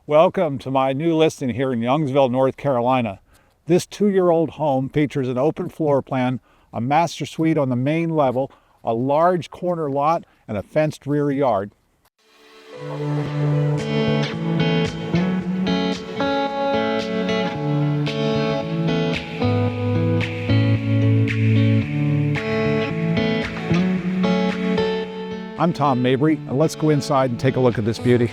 Welcome to my new listing here in Youngsville, North Carolina. This 2-year-old home features an open floor plan, a master suite on the main level, a large corner lot, and a fenced rear yard. I'm Tom Mabry, and let's go inside and take a look at this beauty.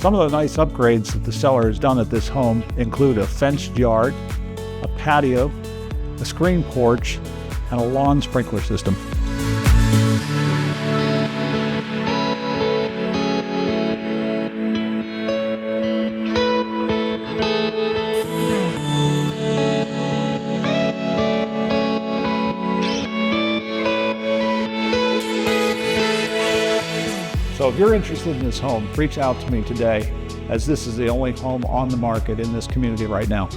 Some of the nice upgrades that the seller has done at this home include a fenced yard, a patio, a screen porch, and a lawn sprinkler system. So if you're interested in this home, reach out to me today, as this is the only home on the market in this community right now.